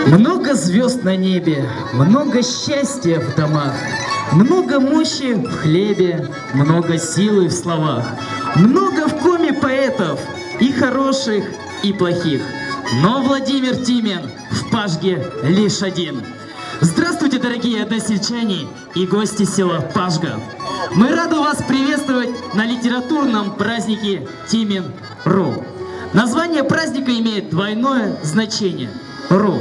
Много звезд на небе, много счастья в домах, много мощи в хлебе, много силы в словах, много в коме поэтов, и хороших, и плохих. Но Владимир Тимен в Пашге лишь один. Здравствуйте, дорогие односельчане и гости села Пашга. Мы рады вас приветствовать на литературном празднике Тимен.ру. Название праздника имеет двойное значение «ру».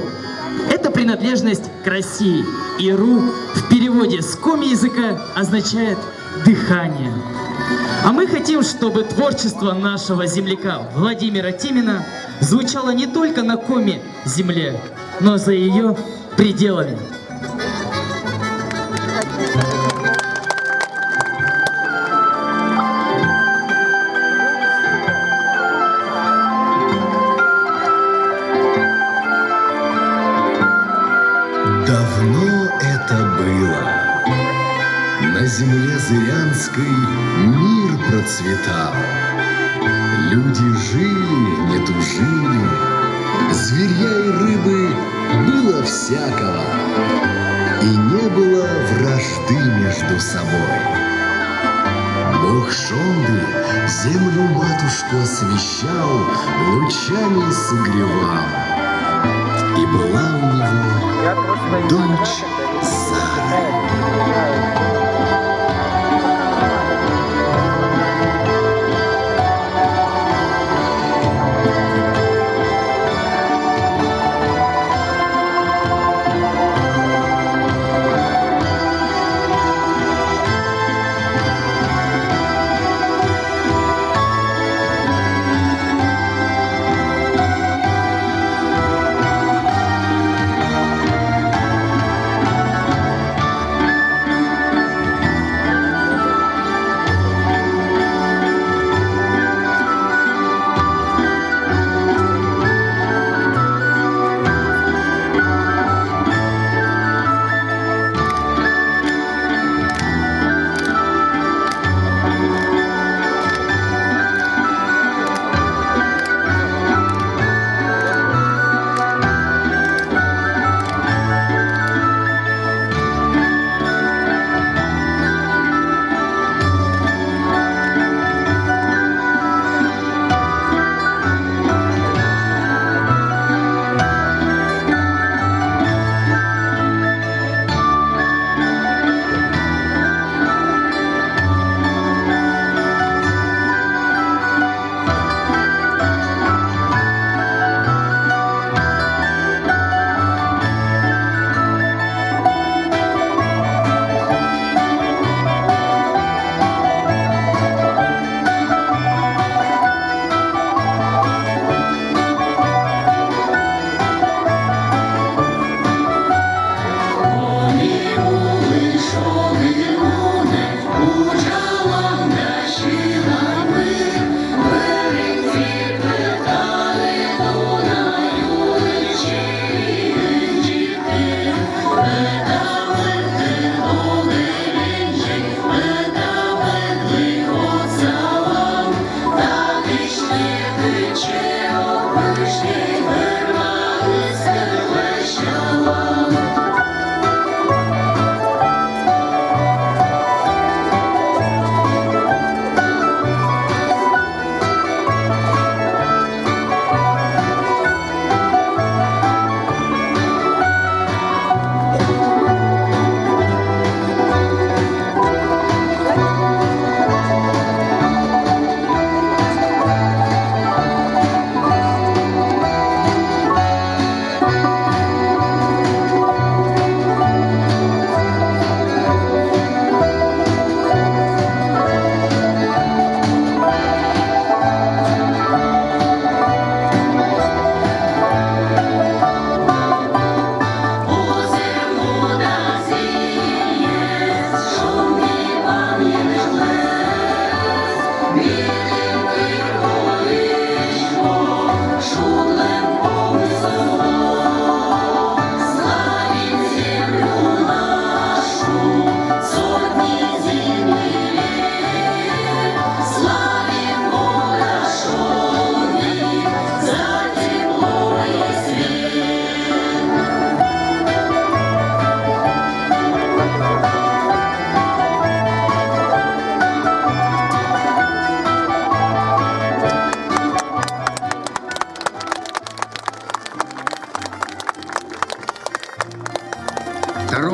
Это принадлежность к России, и «ру» в переводе с коми языка означает «дыхание». А мы хотим, чтобы творчество нашего земляка Владимира Тимена звучало не только на коме земле, но за ее пределами. Давно это было. На земле Зырянской мир процветал. Люди жили, не тужили, зверья и рыбы было всякого, и не было вражды между собой. Бог Шонды землю матушку освещал, лучами согревал, и была у него дочь Сара.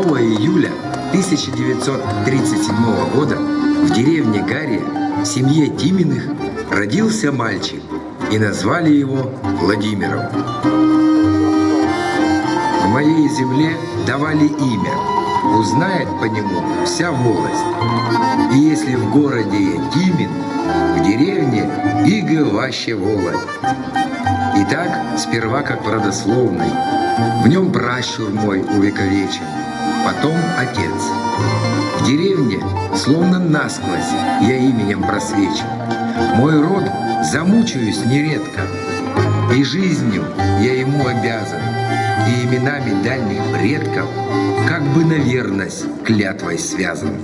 июля 1937 года в деревне Гария в семье Диминых родился мальчик, и назвали его Владимиром. В моей земле давали имя, узнает по нему вся волость. И если в городе Димин, в деревне Иго ваще волость. Итак, сперва как в родословной, в нем пращур мой увековечен, потом отец. В деревне, словно насквозь, я именем просвечен. Мой род замучаюсь нередко, и жизнью я ему обязан, и именами дальних предков, как бы на верность клятвой связан.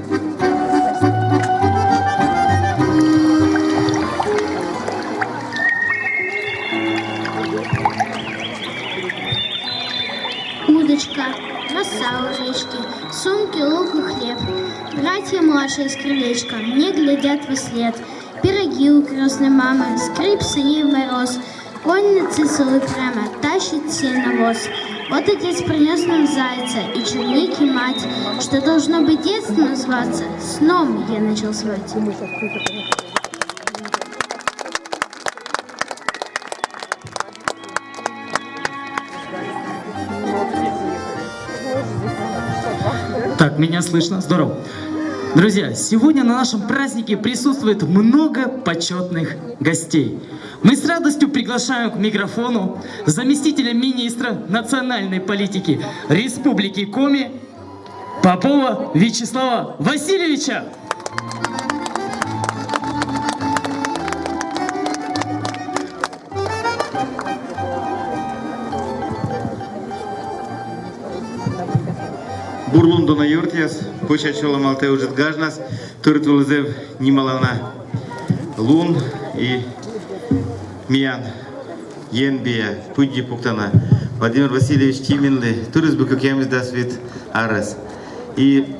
Удочка, роса у речки, сумки, лук и хлеб. Братья младшие с крылечка мне глядят во след. Пироги у крестной мамы, скрип сыни в мороз. Конь на цицелы прямо тащит сеновоз. Вот отец принес нам зайца и черники мать, что должно быть детство называться, сном я начал звать. Так, меня слышно? Здорово. Друзья, сегодня на нашем празднике присутствует много почетных гостей. Мы с радостью приглашаем к микрофону заместителя министра национальной политики Республики Коми Попова Вячеслава Васильевича. Бурлундона юртияс, почачола малте ужит гажнас, туртулызев нималана лун и миян енбия пудди пуктана. Владимир Васильевич Тиминли, туризбу как ямиздас вид арас. И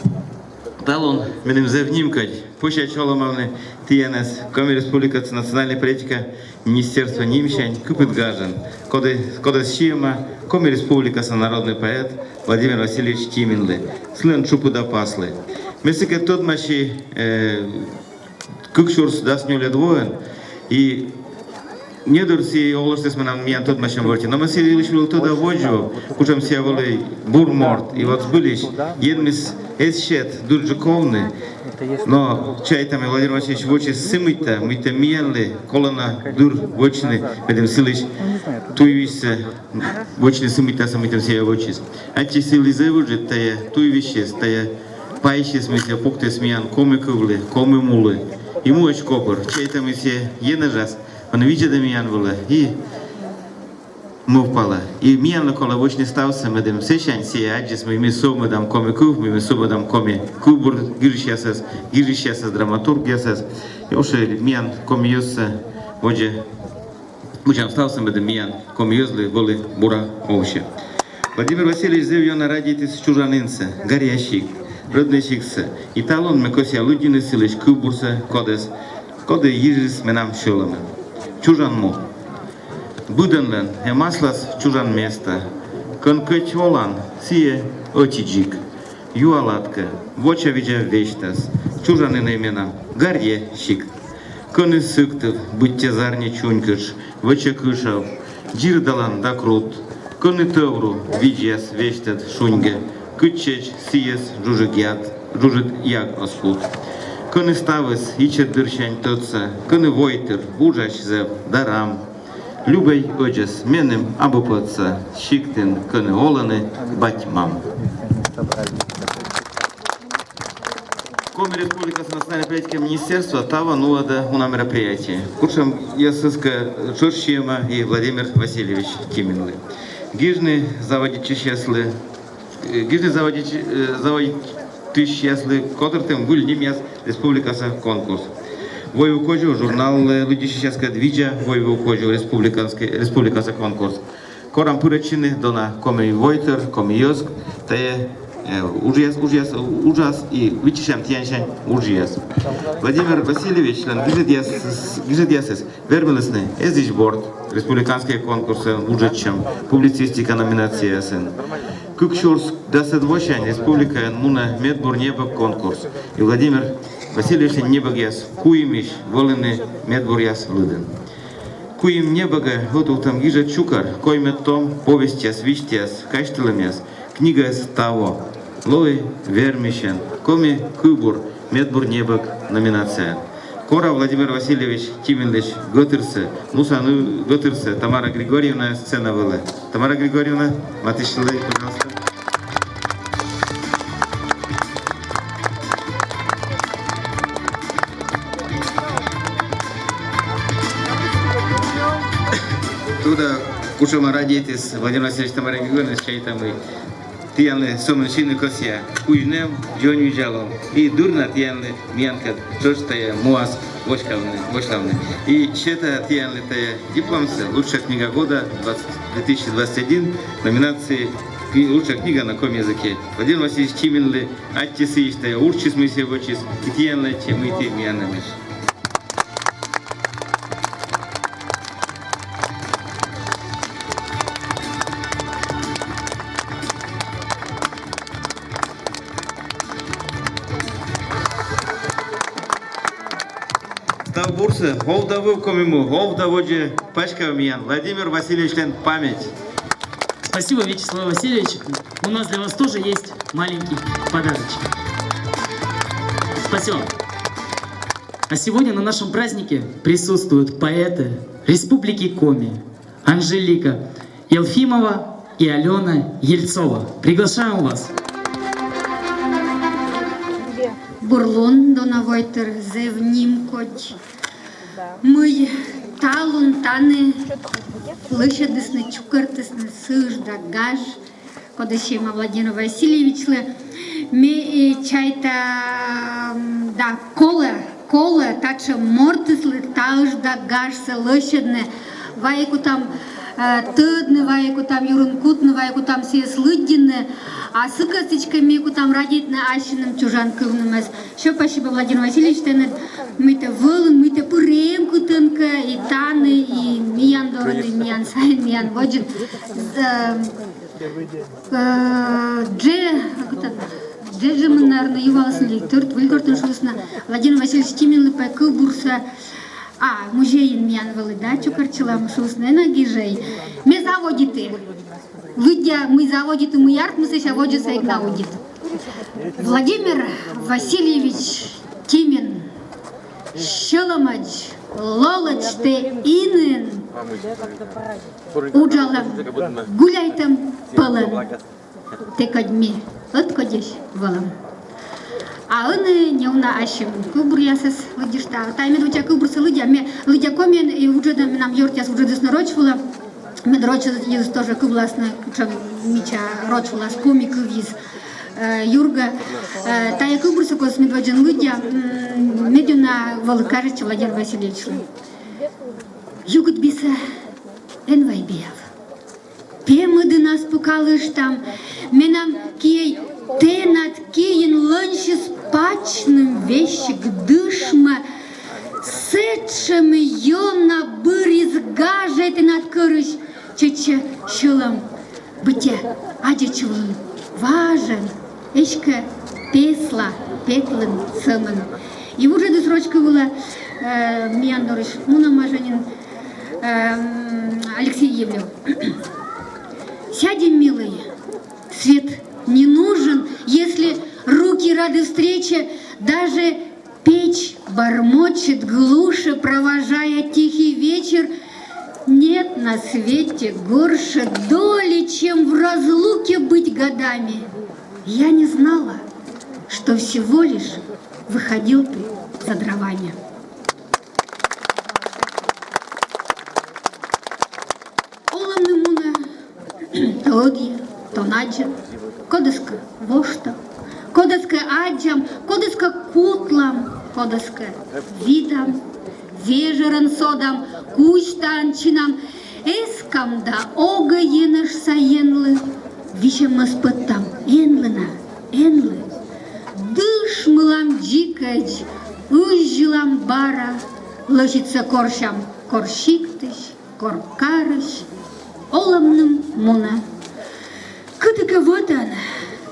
талон менем зевнимкать, почачола малне тиенес, Коми Республика национальная политика, Министерство Нимщань, купит гажен, кода щиема, Коми Республика народный поэт Владимир Васильевич Тиминли, слен чупу да пасли. Месеке тот маши кукшурс дас нюле двоен, и не дурси олостес нам миян тот машем ворти, но мы сели лишь был туда воджу, кучам себя воли бурморт, и вот сбылись, едмис эсчет дурджуковны, но чай там Владимир Васильевич вочи сымыта, мы-то миянли, колона дур вочны, ведем силищ туйвисе, вочны сымыта, самытам себя вочис. Анти силы завужит, тая туйвищес, тая пайщес мы себя пуктес миян, коми кувли, коми мулы, и муэч копор, чай там и все енажас, он видит миян вола, и мовпала. И миян кола вочны стався, медем сещань, сия аджис, мы сумы дам коми кув, мы сумы дам коми кубур, гирищесас, драматург ясас, и оше миян коми йоса, водже, мучам стався, медем миян коми йозли, воли бура овще. Владимир Васильевич зев на радитис чужанинце, горящик, родничиксе, и талон мекося людины силищ кубурса, коде їжис менам шолами. Чужан му. Буденлен, маслас чужан место. Конкать волан, сие очиджик. Юалатка, воча видя вештас. Чужанин имена, гарье щик. Коны сыктов, будьте зарни чунькаш, воча кышав. Джирдалан да крут. Коны тевру, видяс вештат шуньге. Кычеч, сиес, жужик як оскут. Коны ставис, ичет дырщань тотса, коны войтер, ужач зев, дарам. Любой оджес, менем абупотса, щиктин, коны оланы, батьмам. Коми Республика национальной политики министерства тава нуада у нас мероприятие. Куршем ясыска Чурщиема и Владимир Васильевич Тиминли. Гижны заводить счастливы, счастливы, которым был немец Республика конкурс. Вой уходил журнал «Люди счастливы движа», вой уходил Республика конкурс. Корам пуречины дона коми войтер, коми йоск, те ужас и вычищаем тяньшань ужас. Владимир Васильевич, член гижет вербелесный, эздич борт, республиканские конкурсы ужачем, публицистика номинация сын. Кукшорск 28 республика Муна Медбур Небок конкурс. И Владимир Васильевич Небогяс Куимиш Волены Медбуряс Лыден. Куим Небога готов там гижа чукар, коймет том повестяс, виштяс, каштеламяс, книга Ставо, Лой Вермишен, Коми Кубур Медбур Небок номинация. Кора Владимир Васильевич Тиминович Готырсы, Мусану Готырсы, Тамара Григорьевна, сцена была. Тамара Григорьевна, Матышлы, пожалуйста. Туда кушама радиетис Владимир Васильевич Тамара Григорьевна, чай там и тиянлы сомночины косия, куйнем, джоню жалом, и дурна тиянлы мянка, чоштая, муас, вошлавны. И щета тиянлы тая дипломцы, лучшая книга года 2021, номинации лучшая книга на каком языке. Владимир Васильевич Чиминлы, аттисы иштая, урчис мы сегодня, и тиянлы, чем мы ты мянамеш. Бурсы, Голдову комиму, Голдоводжи, Пашка Миян, Владимир Васильевич Лен, память. Спасибо, Вячеслав Васильевич. У нас для вас тоже есть маленький подарочек. Спасибо. А сегодня на нашем празднике присутствуют поэты Республики Коми, Анжелика Елфимова и Алена Ельцова. Приглашаем вас. Бурлун Донавойтер Зевнимкоч. Мы талун таны лышадысны чукартысны сыжда гаж. Кодащема Владимир Васильевич ми чайта да кола тача мортыслы талжда гаж се лышадны вайку там тыдны вайку там юрункутны вайку там сес лыддины. А с косточками там родить на ащином чужанковном. Еще спасибо Владимир Васильевич, мы-то волн, мы-то пуремку тонко, и таны, и миян дорны, миян сайн, миян воджин. Дже мы, наверное, ювалась лектор, выльгортен шусна. Владимир Васильевич Тимин лыпай кубурса. Музеин миян валы, да, чукарчилам шусна, на гижей. Me заводите. Выйдя, мы заводит, мы ярд, мы сейчас водим своих наудит. Владимир Васильевич Тимин, Шеломач, Лолач, те инын, уджалам, гуляйтам палам, те кадьми, откодишь валам. А он не уна ашим, кубур ясас лыдишта, таймед выча кубур се лыдя комен, и уже нам йортяс уже деснорочвала. Медроча из тоже кубласна, мича рочвала с комиков из Юрга. Тая кубурса кос медваджан лыдя, медюна волкарич Владимир Васильевич. Югут биса энвайбиев. Пемыды нас пукалыш там, менам кей тенат кейн ланчи спачным вещик дышма. Сетшем йона бырез гажет над корыш. Чече шылам быте адичевым важен, эшке песла пеклын сымын. И уже досрочка была Мияндорыш Мунамажанин Алексей Евлев. Сядем, милый, свет не нужен, если руки рады встрече, даже печь бормочет глуше, провожая тихий вечер. Нет на свете горше доли, чем в разлуке быть годами. Я не знала, что всего лишь выходил ты за дровами. Оламны муна, тоги, тонаджа, кодыска вошта, кодыска аджам, кодыска кутлам, кодыска видам, вежеран содам, куштан чинам, эскам да ога енаш саенлы, вишем спыттам, энлы, дыш мылам джикач, ужжилам бара, ложится коршам, коршиктыш, коркарыш, оламным муна. Кыт Кытыке вотан,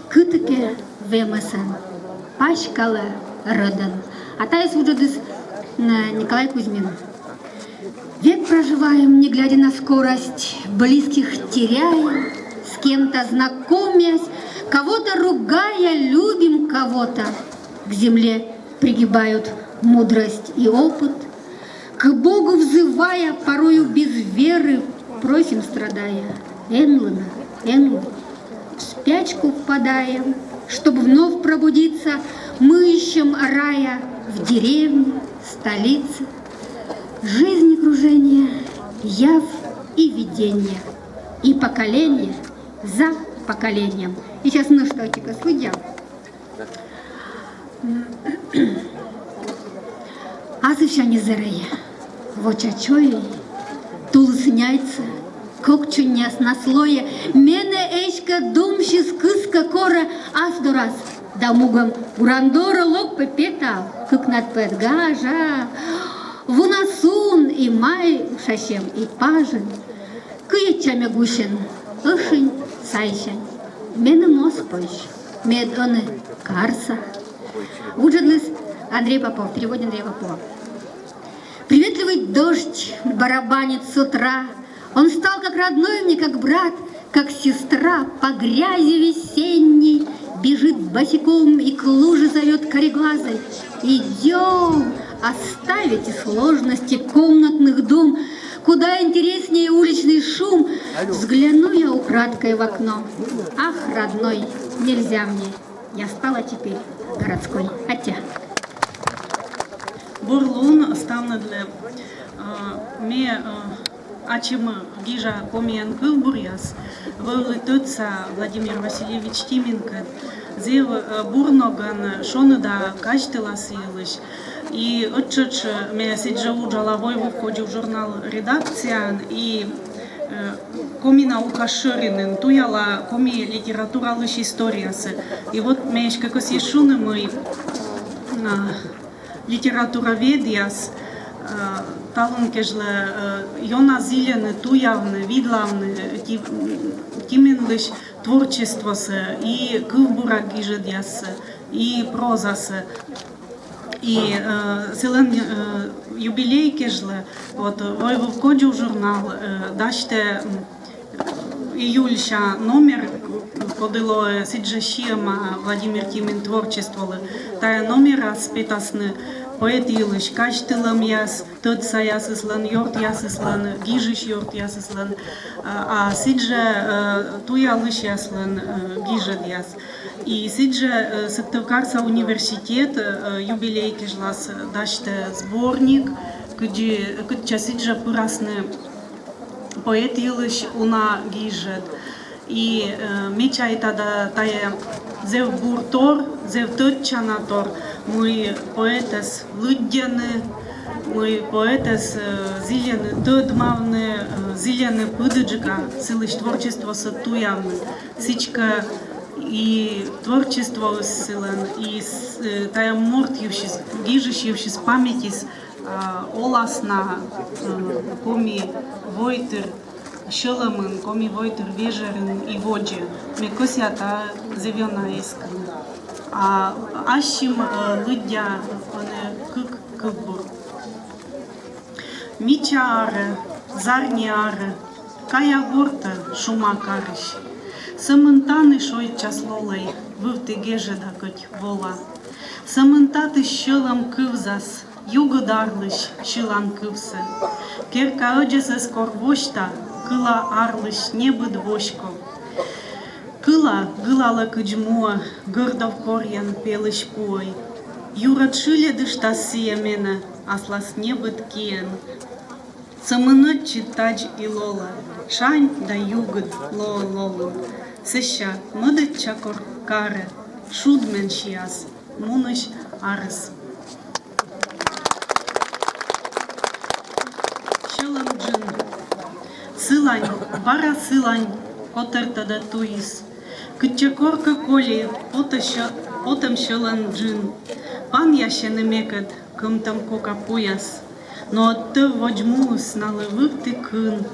кытыке вемасан, пачкала родан. А та свуджадыс Николай Кузьмин. Век проживаем, не глядя на скорость, близких теряя, с кем-то знакомясь, кого-то ругая, любим кого-то. К земле пригибают мудрость и опыт, к Богу взывая, порою без веры, просим страдая. Энлана, Энлу, в спячку впадаем, чтобы вновь пробудиться, мы ищем рая в деревне, столице. Жизнь и кружение, явь и видение, и поколение за поколением. И сейчас ну что-тика, судья. Азывшане зерея, в очачое, тулысыняйца, кокчуняс на слое, мене эшка думшис кыска кора аздорас, да мугам урандора лок пепета, как над педгажа. Вунасун и май шашем и пажен, кыечаме гущен, ышень сайшень, мене моспойш, мед оны карса. Уджадлыс Андрей Попов, перевод Андрея Попова. Приветливый дождь барабанит с утра, он стал как родной мне, как брат, как сестра, по грязи весенней бежит босиком и к луже зовет кореглазой. Идем, оставите сложности комнатных дум, куда интереснее уличный шум. Взгляну я украдкой в окно. Ах, родной, нельзя мне, я стала теперь городской. Атя. Бурлун ставнадле ме ачим гижа комиен кылбуряс вылытыца Владимир Васильевич Тименко зев бурноган шоныда качтыласыйлыш и отчыч ме сиджа уджалавой входил в журнал редакциян и коми наука шыринын туяла коми литературалыш историясы и вот меш как осешуны мы литературоведияс талынкежле Йона Зилены, туявны, видлавны, тименлыш творчествосы и кылбура гижедясы, и прозасы. И селен юбилей кежле, вот, в коджу журнал, даште июльша номер, кодило сиджашиема Владимир Тимен творчестволы, тая номера спетасны, поэт Илыш, качтылым яс, тыца ясыслан, йорт ясыслан, гижиш йорт ясыслан, а сидже туялыш яслан, гижед яс. И сидже Сыктывкарса университет юбилей кежлас даште сборник, где сидже пырасны поэт Илыш уна гижед. И меча это да тая зев буртор, зев тотчанатор, мы поэтес лудяны, мы поэтес зелены тотмавны, зелены пыдыджика, силыш творчество сатуявны, сичка и творчество силен, и тая морт ювшис, гижиш ювшис памятис, оласна, коми войтер, Шелемын, коми войтер вежерин и воджи, мекосята зевена искрен. А ащим лыдя, кык кылбур. Мичааре, зарниаре, кая горта шума карыш. Сымынтаны шой часлолей, вывты гежеда коть вола. Сымынтаты шелам кывзас, югодарлыш шилан кывсы. Керка öджесес корвошта, кыла арлыш небыд вошко. Кыла гылала кыджмуа, гырдов корьян пелыш пой. Юрат шиле дыштас сиямена, аслас небыд киен. Самынот читач и лола, шань да югыд лололын. Сыща мыдыт чакор каре, шудмен шияс, муныш арыс. Шелам джин. Сылань, бара сылань, котертада туис. Кытчакорка коли, потом шелан джин. Пан ящены мекат, кымтам кока пояс. Но отты воджмус наливив ти кын.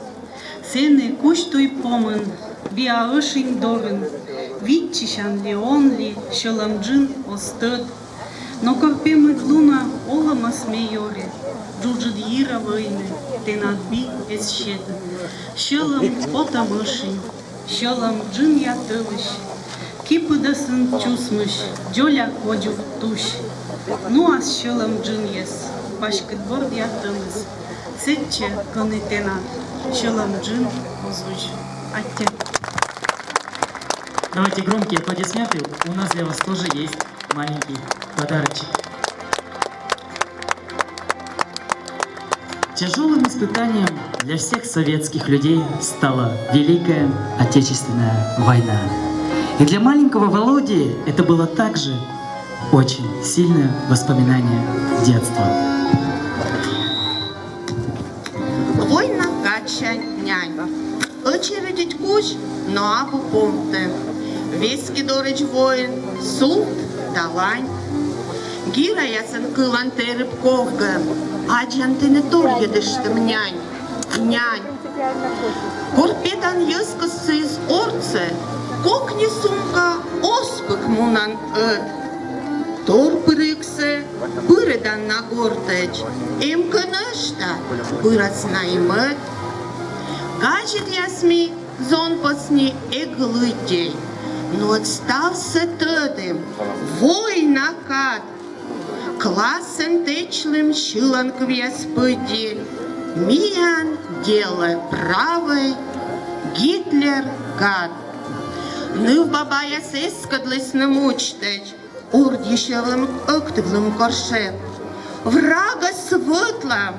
Сени куштуй помин, Viaășin dorân, Vitcișan Leonli, Șolamджин остăt, но корпемыт луна олама смеёре, Джуджит ира войны, ты надби эсщет, Шелам потамышин, Шоламджин я тылыш, Кипыдасын чусмыш, Джоля ходжук туш, Ну аз Шоламджин ес, Пашкытборд я тылыс, Сетче конетенат, Шоламджин озвуч, Аття. Давайте громкие аплодисменты. У нас для вас тоже есть маленький подарочек. Тяжелым испытанием для всех советских людей стала Великая Отечественная война. И для маленького Володи это было также очень сильное воспоминание детства. Война кача нянь. Очередить куч, но абу помте. Вески дорыч воин, султ, талань. Гира ясен кылан терып ковга. Аджан ты не торгедыштым нянь. Нянь. Корпетан ескысы из орце. Кокни сумка, оспык мунан ыт. Торпырыксы, пырыдан нагортыч. Им кынышта, пырас наймыт. Кажет ясми, зон посни эглытей. Но отстався тыдым, война кат. Классен течлым щылан квеспыди. Миян дело правой, Гитлер гад. Нив бабая сескадлись не мучтеч, Ордішевим активним корше. Врага світла,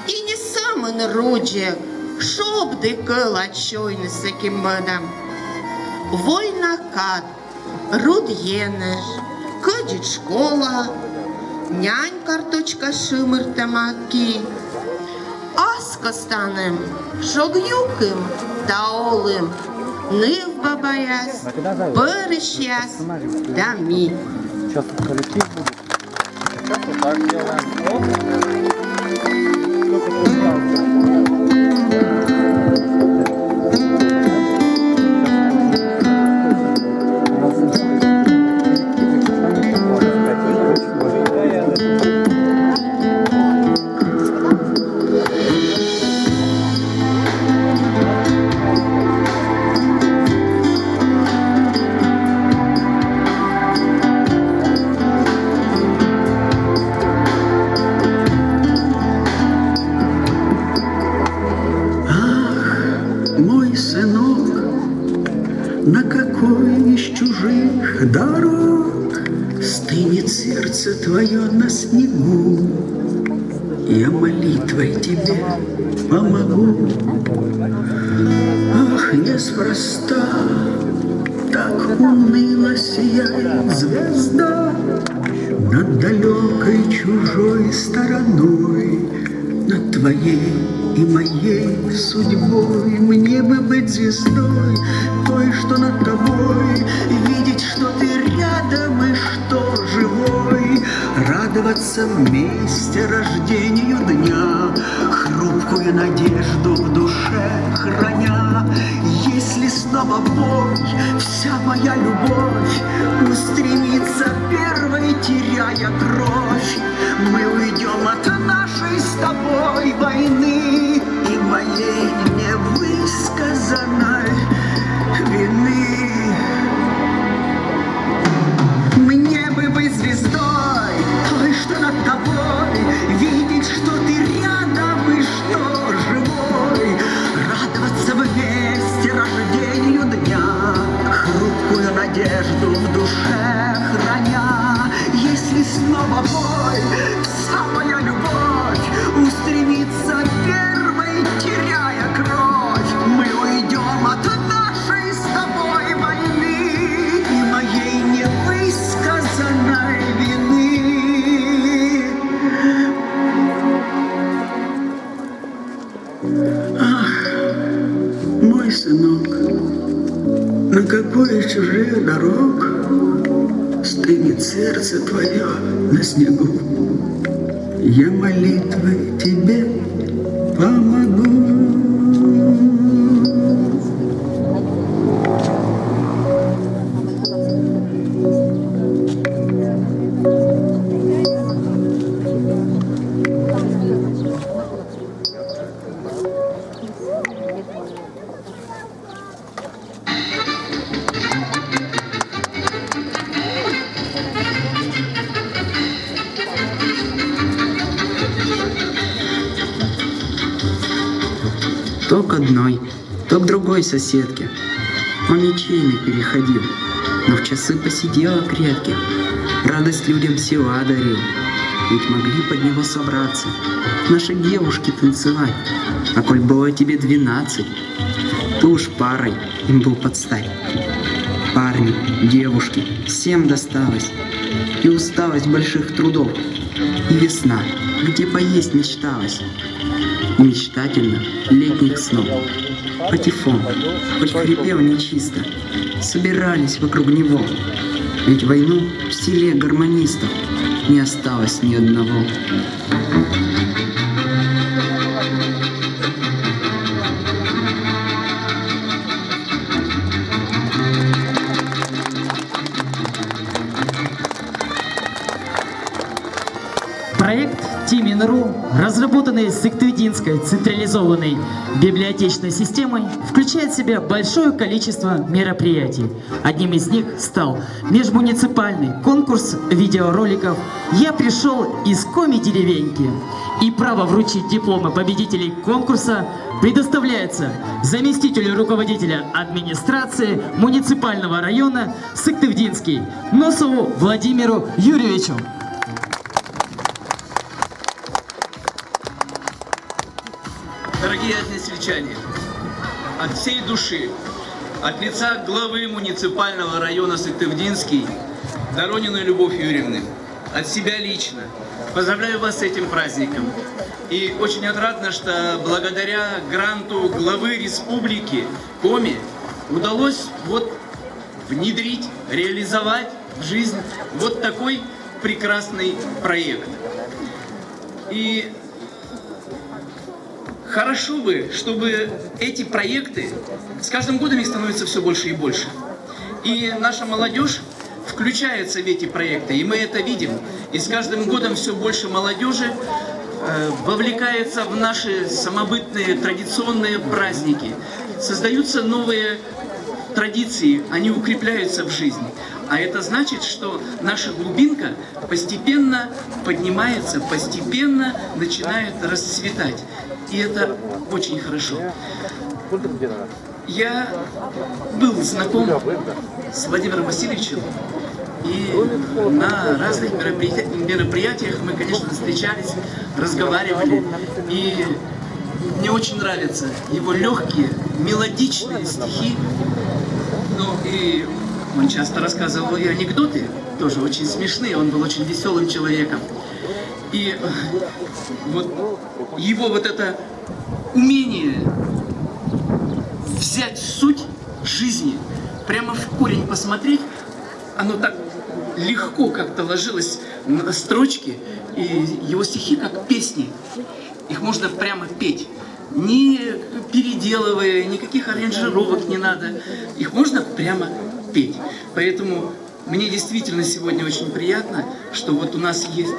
і не самий народжик, щоб дикила чойне сяким медом. Война кат, руд єнеш, кадіть школа, нянь карточка шимир тамаки. Аска станем, шогюким та олим, нив бабаяс, перещас да мі. Сейчас коллектив будет. Сейчас вот так делаем. Мой сынок, на какой из чужих дорог стынет сердце твое на снегу? Я молитвой тебе помогу. Ах, неспроста так уныло сияет звезда над далекой чужой стороной, над твоей и моей судьбой. Мне бы быть звездой, той, что над тобой, видеть, что ты рядом и что живой, радоваться вместе рождению дня, хрупкую надежду в душе храня. Если снова бой, вся моя любовь устремится первой, теряя кровь, мы уйдем от нашей с тобой войны и моей невысказанной вины. Мне бы быть звездой, той, что над тобой, видеть, что ты рядом и что живой, радоваться вместе рождению дня, хрупкую надежду в душе храня. Если снова бой, вся моя любовь устремится первой, теряя кровь, мы уйдем от нашей с тобой войны и моей невысказанной вины. Ах, мой сынок, на какой из чужих дорог стынет сердце твое на снегу? Я молитвой тебе помогу. одной, то к другой соседке. Он ничейный переходил, но в часы посиделок редких радость людям села дарил. Ведь могли под него собраться наши девушки танцевать. А коль было тебе 12, то уж парой им был подстать. Парни, девушки, всем досталось. И усталость больших трудов, и весна, где поесть мечталось. И мечтательно летних снов. Патефон, хоть хрипел нечисто, собирались вокруг него. Ведь войну в селе гармонистов не осталось ни одного. Проект Тимин.ру, разработанный Сыктывдинской централизованной библиотечной системой, включает в себя большое количество мероприятий. Одним из них стал межмуниципальный конкурс видеороликов «Я пришел из Коми-деревеньки». И право вручить дипломы победителей конкурса предоставляется заместителю руководителя администрации муниципального района Сыктывдинский Носову Владимиру Юрьевичу. Дорогие односельчане, от всей души, от лица главы муниципального района Сыктывдинский, Дорониной Любовь Юрьевны, от себя лично, поздравляю вас с этим праздником. И очень отрадно, что благодаря гранту главы республики Коми удалось внедрить, реализовать в жизнь вот такой прекрасный проект. И хорошо бы, чтобы эти проекты, с каждым годом их становится все больше и больше. И наша молодежь включается в эти проекты, и мы это видим. И с каждым годом все больше молодежи вовлекается в наши самобытные традиционные праздники. Создаются новые традиции, они укрепляются в жизни. А это значит, что наша глубинка постепенно поднимается, постепенно начинает расцветать. И это очень хорошо. Я был знаком с Владимиром Васильевичем, и на разных мероприятиях мы, конечно, встречались, разговаривали. И мне очень нравятся его легкие, мелодичные стихи. Ну и он часто рассказывал и анекдоты, тоже очень смешные, он был очень веселым человеком. И вот его вот это умение взять суть жизни, прямо в корень посмотреть, оно так легко как-то ложилось на строчки, и его стихи как песни, их можно прямо петь, не переделывая, никаких аранжировок не надо, их можно прямо петь. Поэтому мне действительно сегодня очень приятно, что вот у нас есть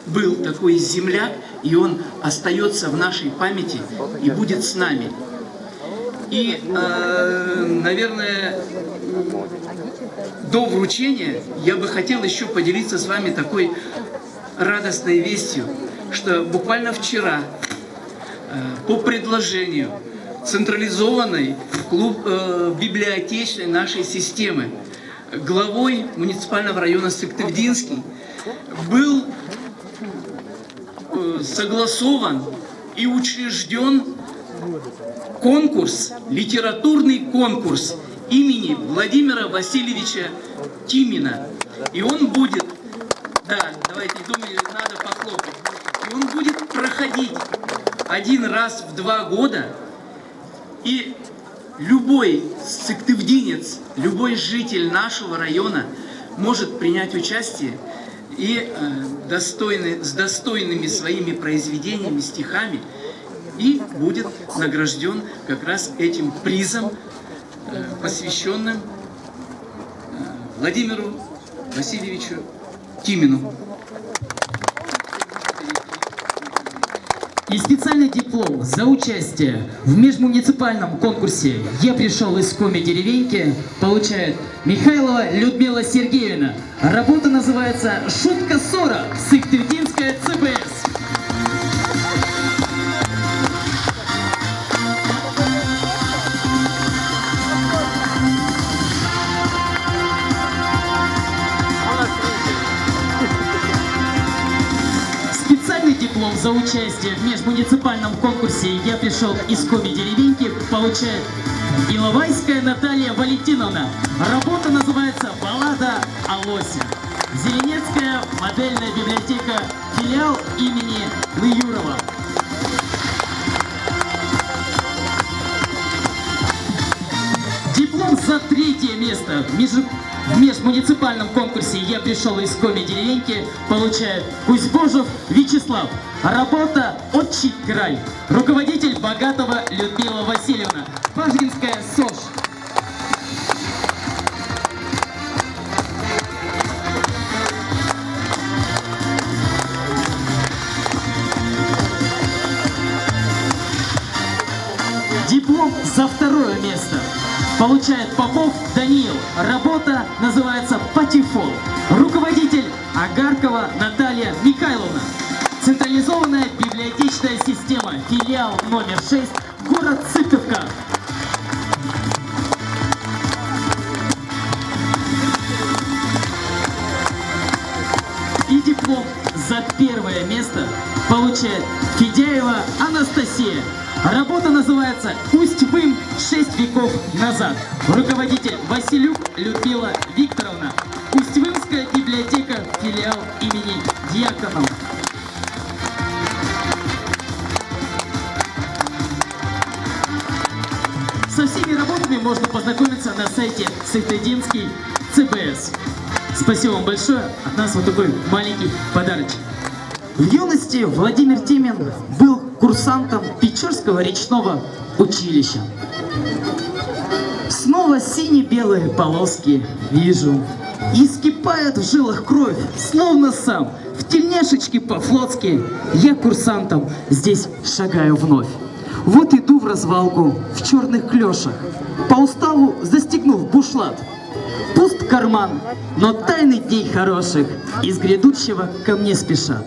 был такой земляк, и он остается в нашей памяти и будет с нами. И, наверное, до вручения я бы хотел еще поделиться с вами такой радостной вестью, что буквально вчера по предложению централизованной библиотечной нашей системы главой муниципального района Сыктывдинский был согласован и учрежден конкурс, литературный конкурс имени Владимира Васильевича Тимина. И он будет, да, давайте, думаю, надо похлопать, и он будет проходить один раз в 2 года, и любой сыктывдинец, любой житель нашего района может принять участие и с достойными своими произведениями, стихами, и будет награжден как раз этим призом, посвященным Владимиру Васильевичу Тимину. И специальный диплом за участие в межмуниципальном конкурсе «Я пришел из Коми-деревеньки» получает Михайлова Людмила Сергеевна. Работа называется «Шутка ссора. Сыктывдинская ЦБС». диплом за участие в межмуниципальном конкурсе «Я пришел из Коми-деревеньки» получает Иловайская Наталья Валентиновна. Работа называется «Баллада о лосе». Зеленецкая модельная библиотека, филиал имени Лыюрова. Диплом за 3-е место в межмуниципальном конкурсе «Я пришел из Коми-деревеньки» получает Кузьбожев Вячеслав. Работа «Отчий край». Руководитель Богатова Людмила Васильевна. Пажгинская СОЖ. Диплом за 2-е место получает Попов Даниил. Работа называется «Патефон». Руководитель Агаркова Наталья Михайловна. Централизованная библиотечная система, филиал номер 6, город Сыктывка. И диплом за 1-е место получает Федяева Анастасия. Работа называется «Усть-Вым. 6 веков назад». Руководитель Василюк Людмила Викторовна. Усть-Вымская библиотека, филиал имени Дьяконова. Со всеми работами можно познакомиться на сайте Сыктывдинский ЦБС. Спасибо вам большое. От нас вот такой маленький подарочек. В юности Владимир Тимин был курсантом Печорского речного училища. Снова сине-белые полоски вижу. И скипает в жилах кровь, словно сам. В тельняшечке по-флотски я курсантом здесь шагаю вновь. Вот иду в развалку в черных клешах, по уставу застегнув бушлат. Пуст карман, но тайны дней хороших из грядущего ко мне спешат.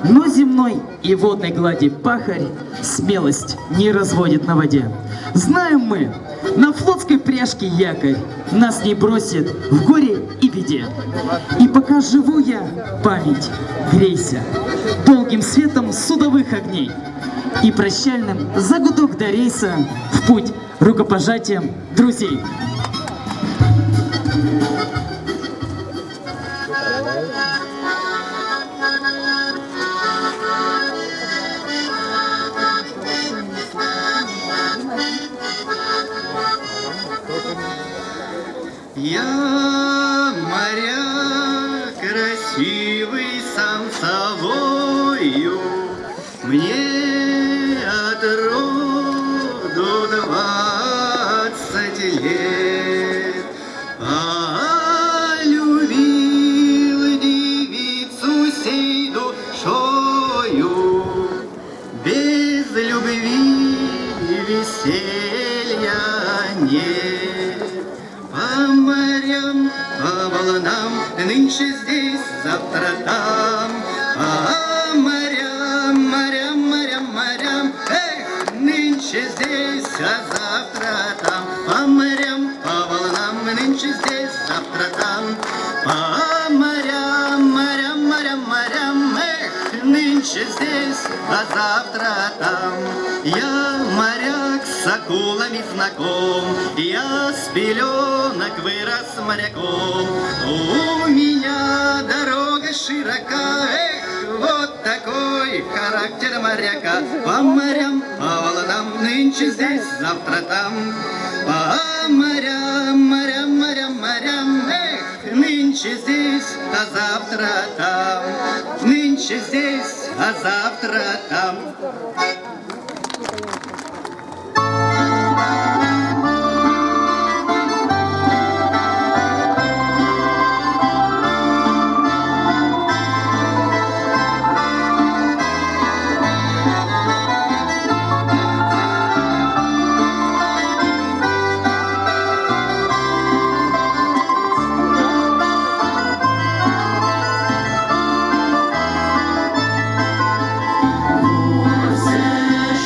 Но земной и водной глади пахарь смелость не разводит на воде. Знаем мы, на флотской пряжке якорь нас не бросит в горе и беде. И пока живу я, память, грейся долгим светом судовых огней и прощальным за гудок до рейса в путь рукопожатием друзей. Я моряк красивый сам собою, мне от роду 20 лет, а любил девицу сей душою, без любви веселья нет. По морям, по волнам, нынче здесь, завтра там. По морям, морям, морям, морям, эх, нынче здесь, а завтра там. По морям, по волнам, нынче здесь, завтра там. По морям, морям, морям, морям, эх, нынче здесь, а завтра там. Я моряк с акулами знаком, я с пеленок вырос моряком. У меня дорога широка, эх, вот такой характер моряка. По морям, по волнам, нынче здесь, завтра там. По морям, морям, морям, морям, эх, нынче здесь, а завтра там. Нынче здесь, а завтра там.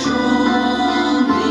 Show me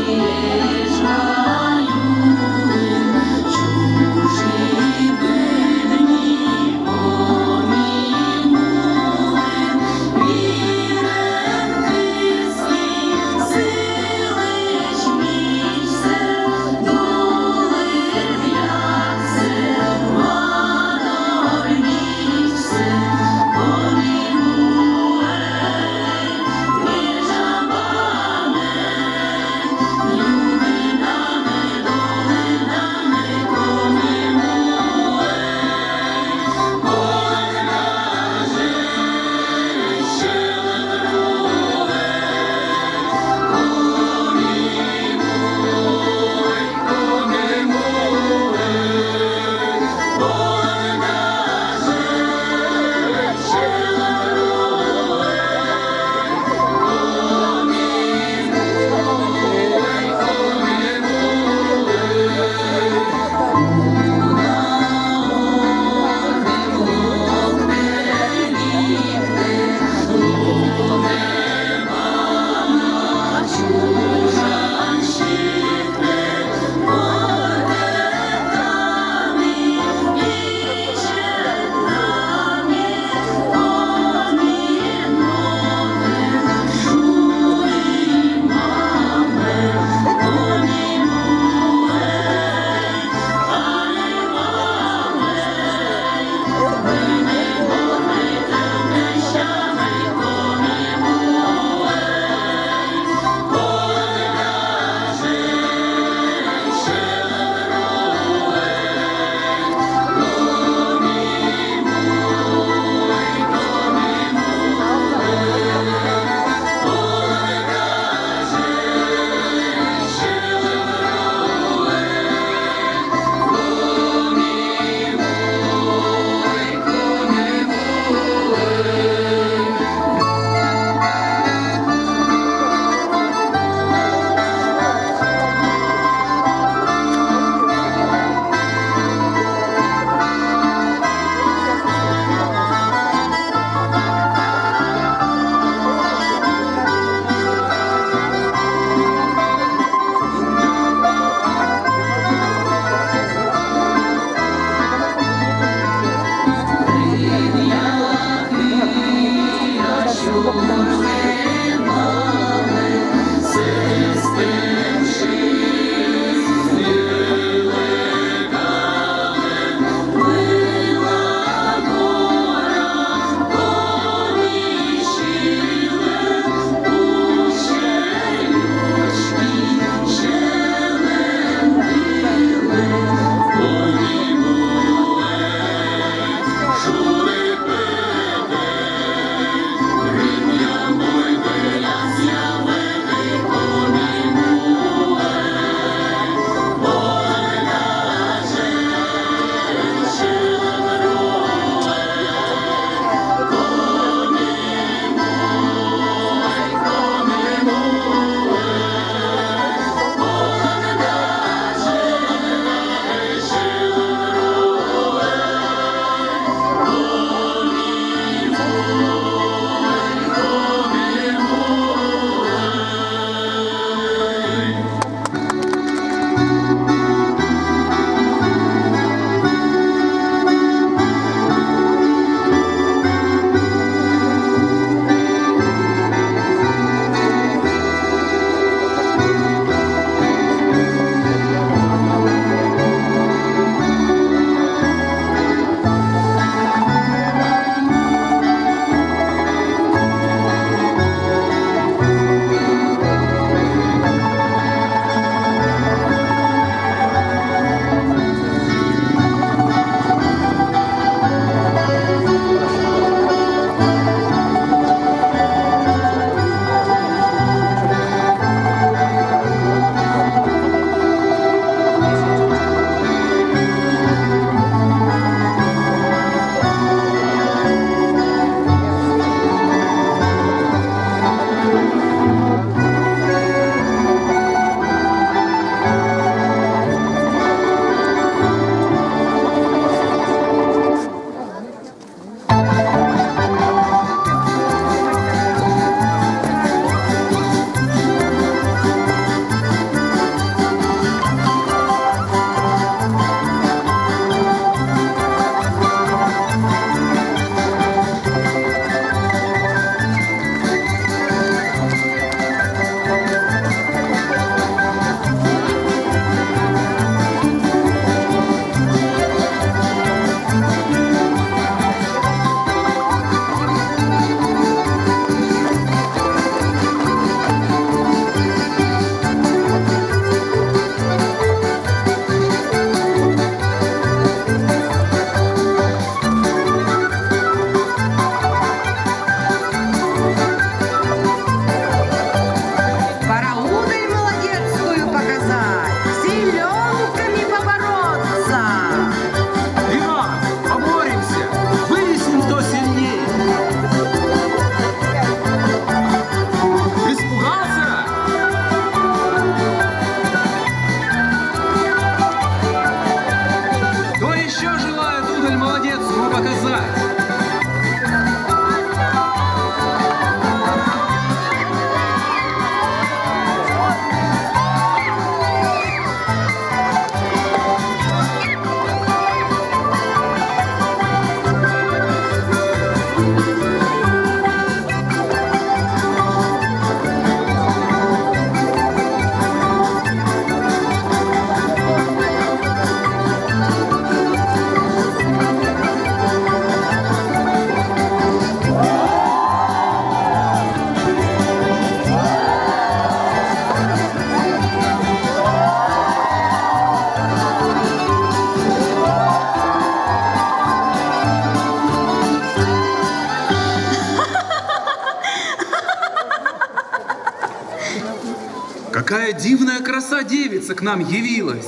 Какая дивная краса девица к нам явилась!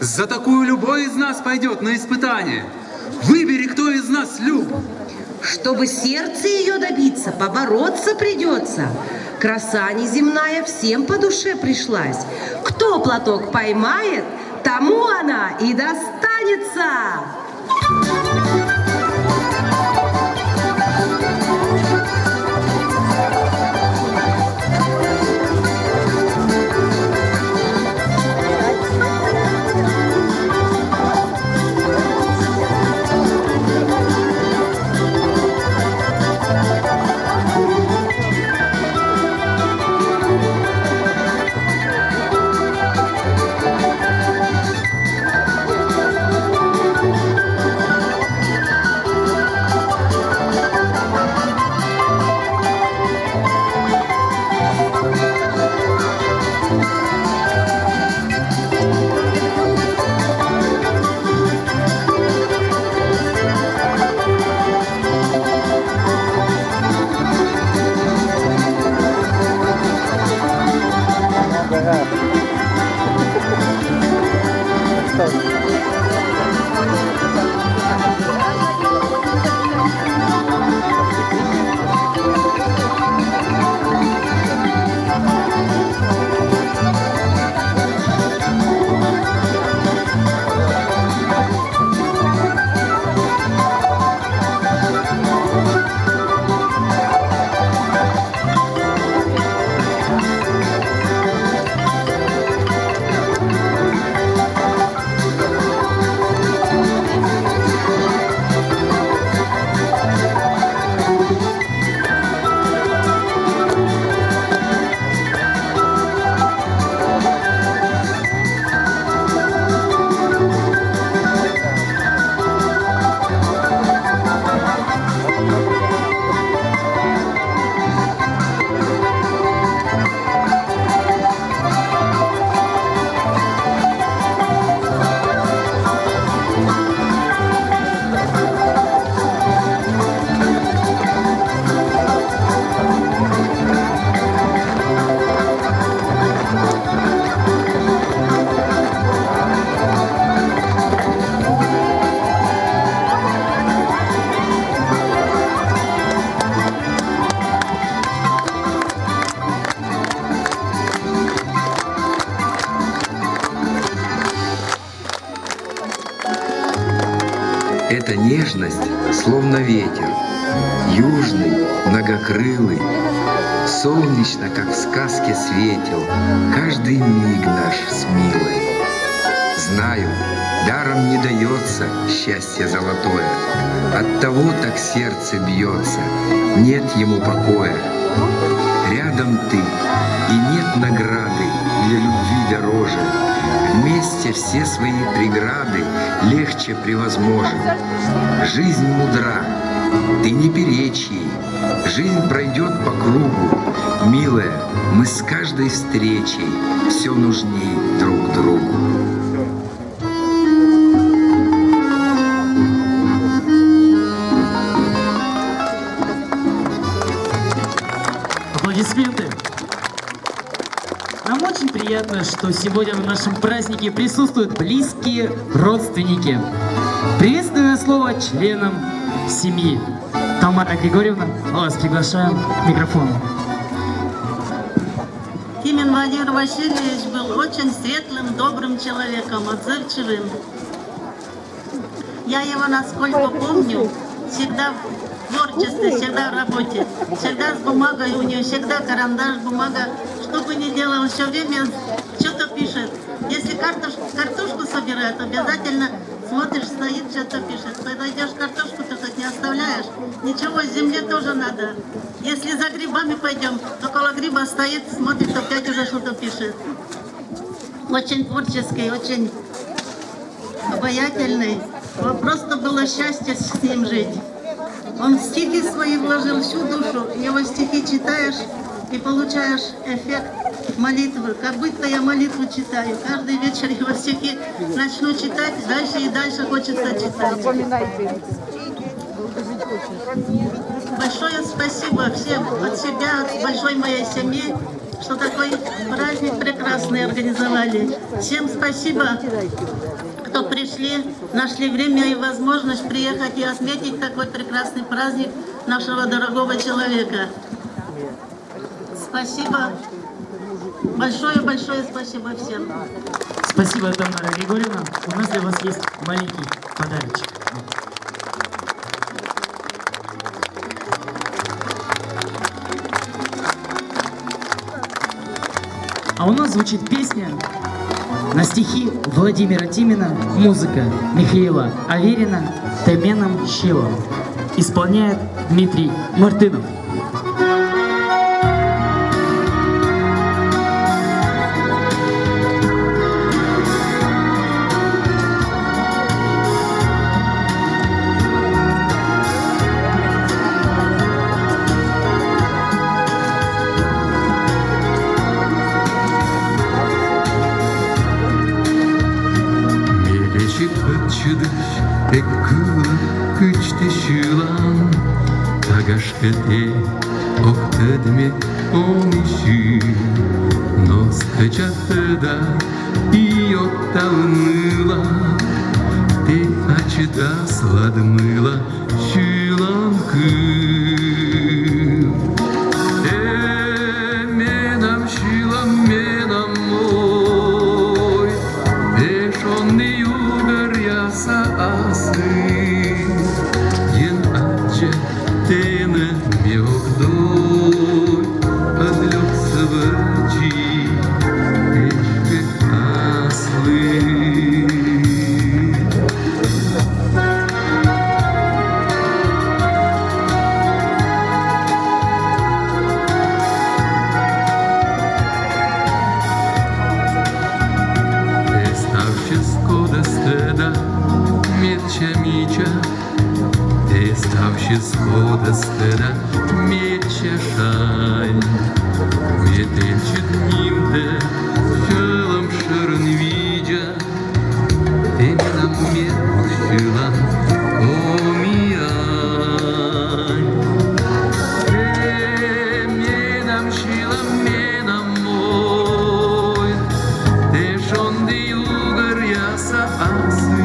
За такую любой из нас пойдет на испытание. Выбери, кто из нас люб. Чтобы сердце ее добиться, побороться придется. Краса неземная всем по душе пришлась. Кто платок поймает, тому она и достанется. Эта нежность, словно ветер, южный, многокрылый, солнечно, как в сказке светил, каждый миг наш с милой. Знаю, даром не дается счастье золотое, оттого так сердце бьется, нет ему покоя. Рядом ты, и нет награды для любви дороже. Вместе все свои преграды легче превозможем. Жизнь мудра, ты не перечь ей, жизнь пройдет по кругу. Милая, мы с каждой встречей все нужней друг другу. Аплодисменты. Нам очень приятно, что сегодня на нашем празднике присутствуют близкие родственники. Приветственное слово членам семьи. Тамара Григорьевна, вас приглашаем к микрофону. Тимин Владимир Васильевич был очень светлым, добрым человеком, отзывчивым. Я его, насколько помню, всегда в творчестве, всегда в работе, всегда с бумагой, у него всегда карандаш, бумага. Что бы ни делал, все время что-то пишет. Если картошку собирает, обязательно Смотришь, стоит, что-то пишет. Подойдешь, картошку-то хоть не оставляешь. Ничего, земле тоже надо. Если за грибами пойдем, около гриба стоит, смотрит, опять уже что-то пишет. Очень творческий, очень обаятельный. Просто было счастье с ним жить. Он в стихи свои вложил всю душу. Его стихи читаешь и получаешь эффект молитвы. Как будто я молитву читаю. Каждый вечер его стихи начну читать, дальше и дальше хочется читать. Большое спасибо всем от себя, от большой моей семьи, что такой праздник прекрасный организовали. Всем спасибо, кто пришли, нашли время и возможность приехать и отметить такой прекрасный праздник нашего дорогого человека. Спасибо. Большое-большое спасибо всем. Спасибо, Тамара Григорьевна. У нас для вас есть маленький подарочек. А у нас звучит песня на стихи Владимира Тимина, музыка Михаила Аверина, Теменом Щилом. Исполняет Дмитрий Мартынов. Тагашкете октедме омиши, но скачатеда и оттауныла, ты ачда сладмыла щиланкы. Менам щилам менам мой, эшонный югар яса асы. Тene меокдой подлётся в очи, эшки аслы. Estavše skoda steda, miecia miccia, ставши схода стыда, меча шань, метельчит нимде, челом ширн видя, ты нам мерчила, омиань. Мне нам щила, мне нам мой, ты шонды югар яса асы.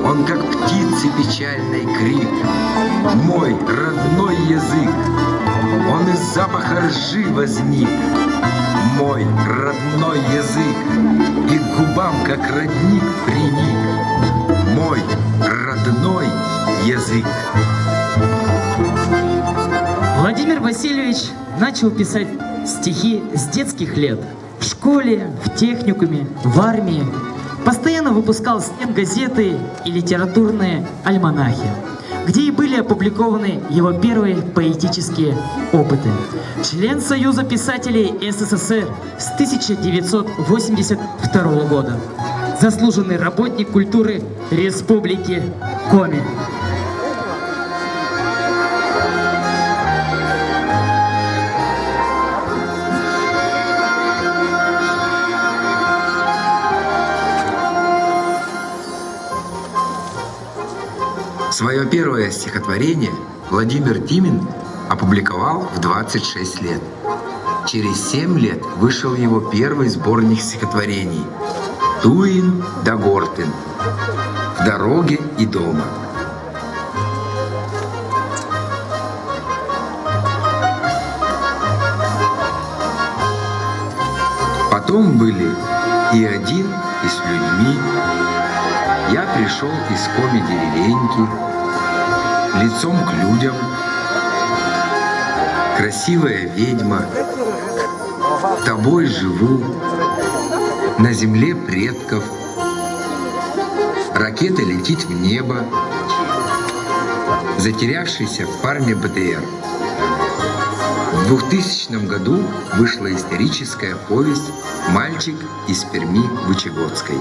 Он как птицы печальный крик, мой родной язык. Он из запаха ржи возник, мой родной язык, и к губам как родник приник, мой родной язык. Владимир Васильевич начал писать стихи с детских лет. В школе, в техникуме, в армии. Постоянно выпускал стенгазеты и литературные альманахи, где и были опубликованы его первые поэтические опыты. Член Союза писателей СССР с 1982 года. Заслуженный работник культуры Республики Коми. Свое первое стихотворение Владимир Тимин опубликовал в 26 лет. Через 7 лет вышел его первый сборник стихотворений «Туин да Гортен. В дороге и дома». Потом были «И один, и с людьми», «Я пришел из Коми деревеньки», «Лицом к людям», «Красивая ведьма», «Тобой живу», «На земле предков», «Ракета летит в небо», «Затерявшийся в фарме БТР». В 2000 году вышла историческая повесть «Мальчик из Перми-Вычегодской».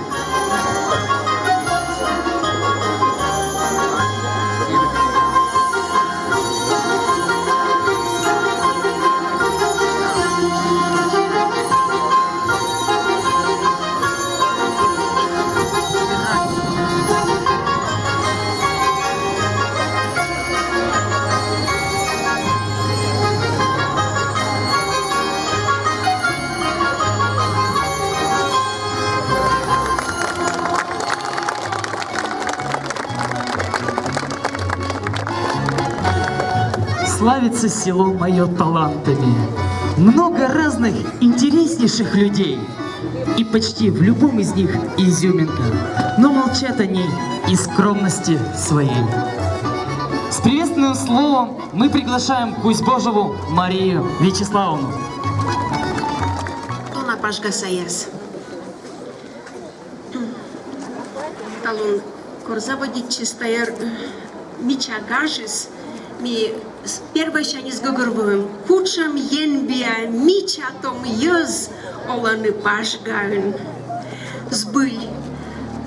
Славится село мое талантами. Много разных интереснейших людей. И почти в любом из них изюминка. Но молчат они из скромности своей. С приветственным словом мы приглашаем Кузьбожеву Марию Вячеславовну. Тона пашга саяс. Талон корзаводить чистая мича гажис. Ми первой ща не сговорываем. Кучам енбия мича том йыз оланы пашгаын. Сбыль.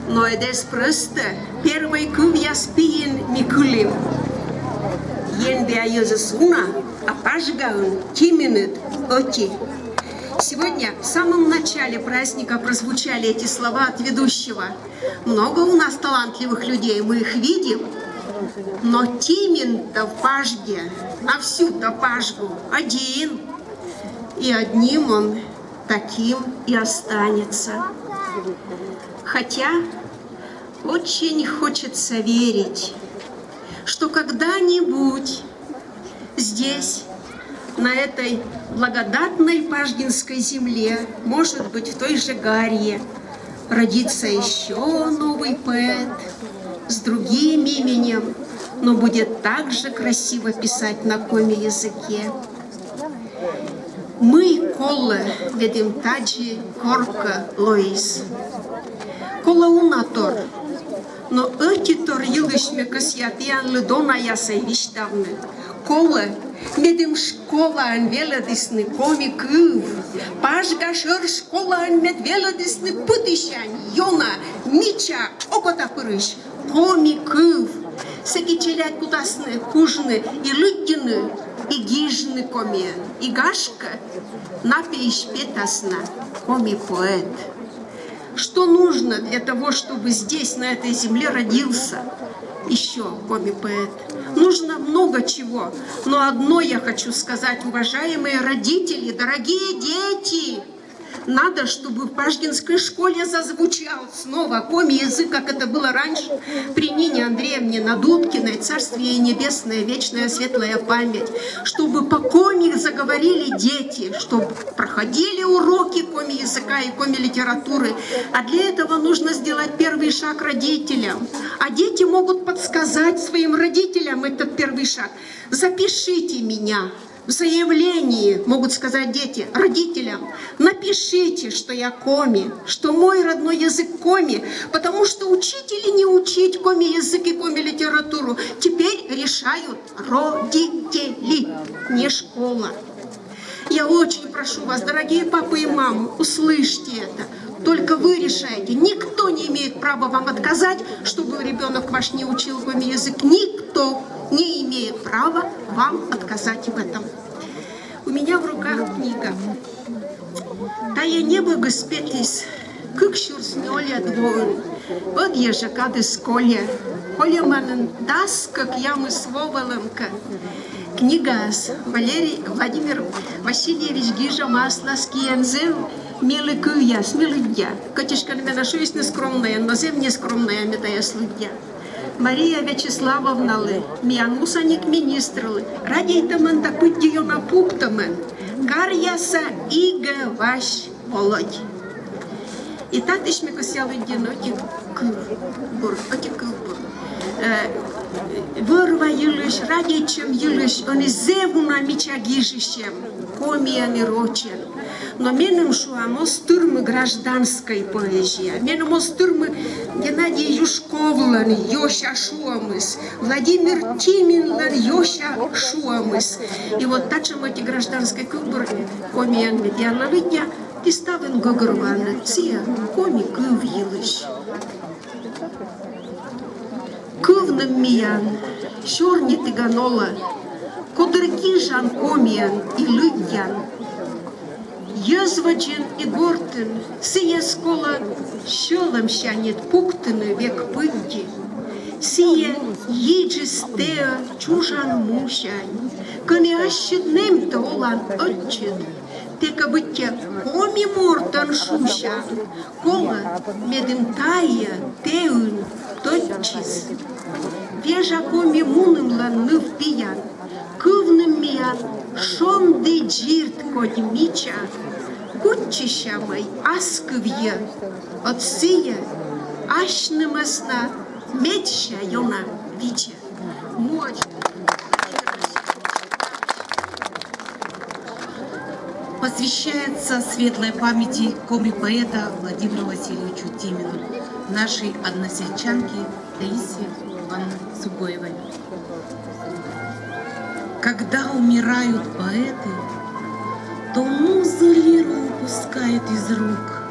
Но эдес просто первой кув я спиен микулим. Енбия йызы суна, а пашгаын тименет оти. Сегодня в самом начале праздника прозвучали эти слова от ведущего. Много у нас талантливых людей, мы их видим. Но Тимин-то в пажге, а всю-то пажгу один. И одним он таким и останется. Хотя очень хочется верить, что когда-нибудь здесь, на этой благодатной пажгинской земле, может быть, в той же Гарье, родится еще новый поэт с другим именем, но будет также красиво писать на коми языке. Мы колле ведем таджи корка лоис. Кола унатор, но этитор елышме косьятиан ледона ясай виштавны. Коле медем школа анвеладисны коми кыв. Пашгашер школа анвеладисны путищань йона мича окота пырыш. Коми кыв. Секичелят кутасны кужны и лыгины и гижны коми. И гашка напиш петасна коми поэт. Что нужно для того, чтобы здесь, на этой земле, родился еще коми-поэт? Нужно много чего. Но одно я хочу сказать, уважаемые родители, дорогие дети. Надо, чтобы в Пашгинской школе зазвучал снова коми-язык, как это было раньше, при Нине Андреевне Надудкиной, царствие ей небесное, вечная светлая память. Чтобы по коми заговорили дети, чтобы проходили уроки коми-языка и коми-литературы. А для этого нужно сделать первый шаг родителям. А дети могут подсказать своим родителям этот первый шаг. Запишите меня. В заявлении, могут сказать дети, родителям, напишите, что я коми, что мой родной язык коми, потому что учить или не учить коми-язык и коми-литературу теперь решают родители, не школа. Я очень прошу вас, дорогие папы и мамы, услышьте это. Только вы решаете. Никто не имеет права вам отказать, чтобы ребенок ваш не учил коми-язык. Никто не имеет права вам отказать в этом. У меня в руках книга. Тая небо господись, как шурснёля двоен, от ежака до сколя, холя манен дас, как ямы своваленка. Книга Владимир Васильевич Гижа Масловский янзев, милый куя, смелый. Котишка на меня шусь нескромная, но зем нескромная, метая слудья. Мария Вячеславовна, мианусаник министрлы, радейте мен та путдио на пуптамен, карьяса иге ваш володь. И татиш ме косяли диноти кылбур, оти кылбур. Вырва юлиш, радичем юлиш, они зевуна мичагишищем, комияни рочен. Но менем шуамо стырмы гражданской поэзии, менем стырмы Геннадий Юшковлан, Йоша Шуамыс, Владимир Тиминлан, Йоша Шуамыс. И вот тачем эти гражданской кубры, комиян медиана лыдня, и ставен гогорваны, ция коми кыв елыш. Кывным миян, щорни тыганола, кодырги жан комиян и лыдьян. Язваджен и гортен, сия скола, щелом щанет пуктыны век пынки. Сия еджистеа чужан мушань, конящет немта олан отчет, тека бытя коми мортан шушан, кола медем тая теун тотчис. Вежа коми мунымлан ныв пиян, кывным миян, шон де джирт кодь мича, кутчища мой аскывье, от сия ашнымасна медща йона вича. Посвящается светлой памяти коми-поэта Владимиру Васильевичу Тимину, нашей односельчанке Таисе Ивановне Сугоевой. Когда умирают поэты, то музы лиру упускают из рук.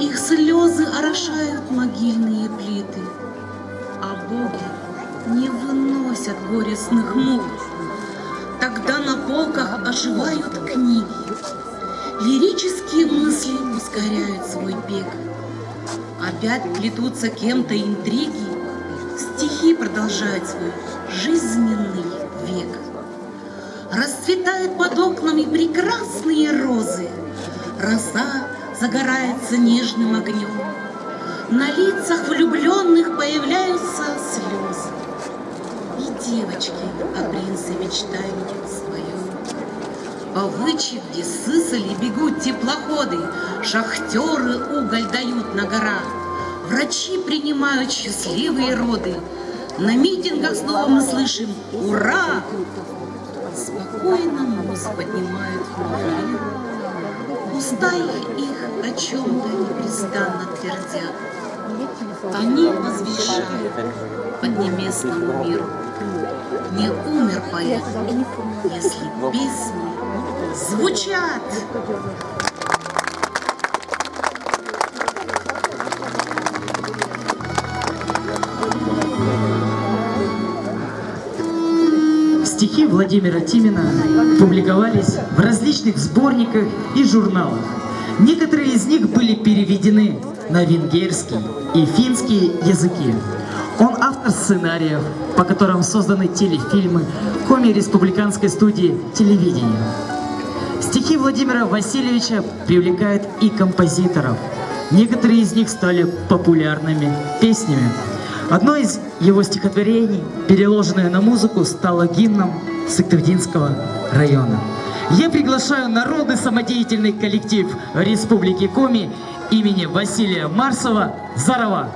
Их слезы орошают могильные плиты, а боги не выносят горестных мук. Тогда на полках оживают книги, лирические мысли ускоряют свой бег. Опять плетутся кем-то интриги, стихи продолжают свой жизненный век. Расцветают под окнами прекрасные розы, роса загорается нежным огнем. На лицах влюбленных появляются слезы. И девочки о принце мечтают своем. По выче, где сысали, бегут теплоходы, шахтеры уголь дают на горах, врачи принимают счастливые роды. На митингах снова мы слышим «Ура!». Спокойно музы поднимают флюгеры, уста их о чем-то непрестанно твердят. Они возвещают поднебесному миру: не умер поэт, если песни звучат. Стихи Владимира Тимина публиковались в различных сборниках и журналах. Некоторые из них были переведены на венгерский и финский языки. Он автор сценариев, по которым созданы телефильмы Коми республиканской студии телевидения. Стихи Владимира Васильевича привлекают и композиторов. Некоторые из них стали популярными песнями. Одно из его стихотворений, переложенное на музыку, стало гимном Сыктывдинского района. Я приглашаю народный самодеятельный коллектив Республики Коми имени Василия Марсова «Зарова».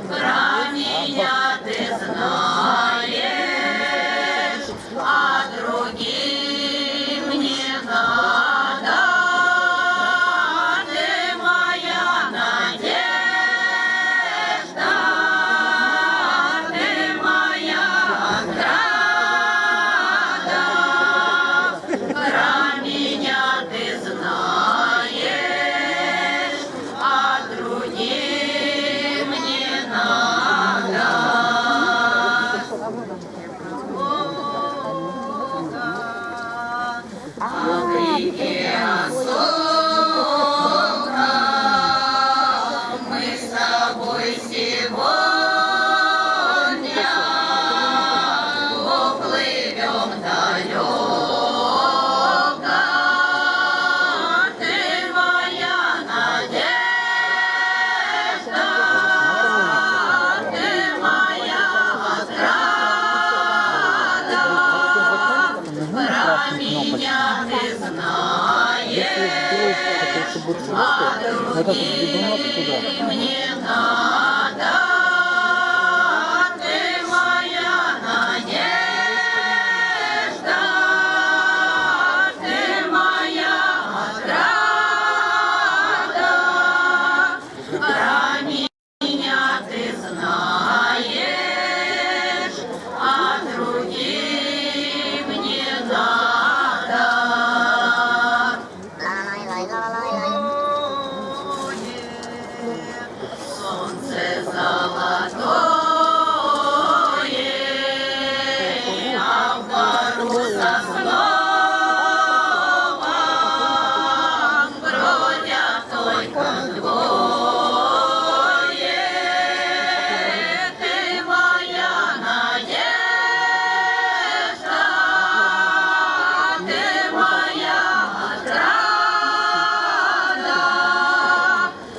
Про меня ты знаешь. если будет сладкое, вот этот бегунок туда. Мне надо, ты моя надежда, ты моя отрада, про меня ты знаешь, а другим не надо. Солнце золотое, а в бору сосновом бродят только двое. Ты моя надежда, ты моя отрада,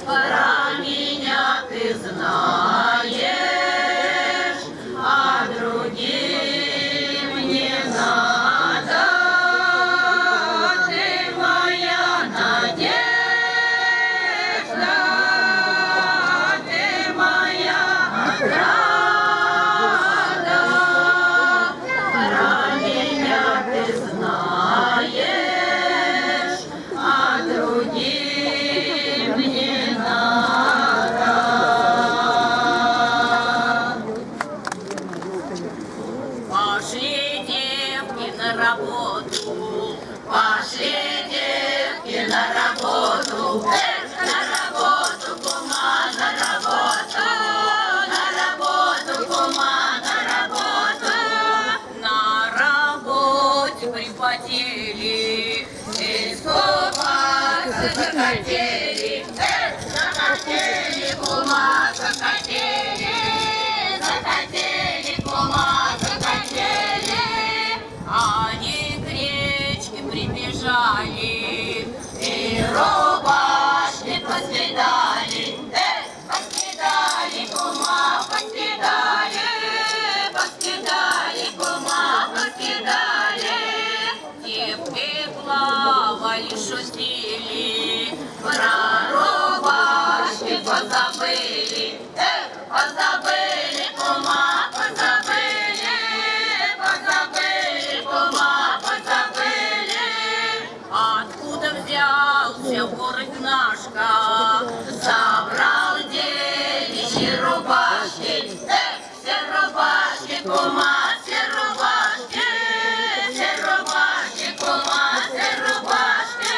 про меня ты знаешь, а другим не надо. Ты моя надежда, ты моя отрада, про меня ты знаешь, а другим не надо. Пошли девки на работу, пошли девки на работу, на работу, кума, на работу, кума, на работу. На работе припотели, искупаться захотели, захотели, кума, захотели, захотели, кума, захотели. Они к речке прибежали и рубашки поскидали, поскидали, кума, поскидали, поскидали, кума, поскидали. Девки плавали, шутили, про рубашки позабыли, позабыли, кума, позабыли, позабыли, кума, позабыли. Откуда взялся ворот Нашка, забрал девичьи рубашки, все рубашки, кума, все рубашки, кума, все рубашки.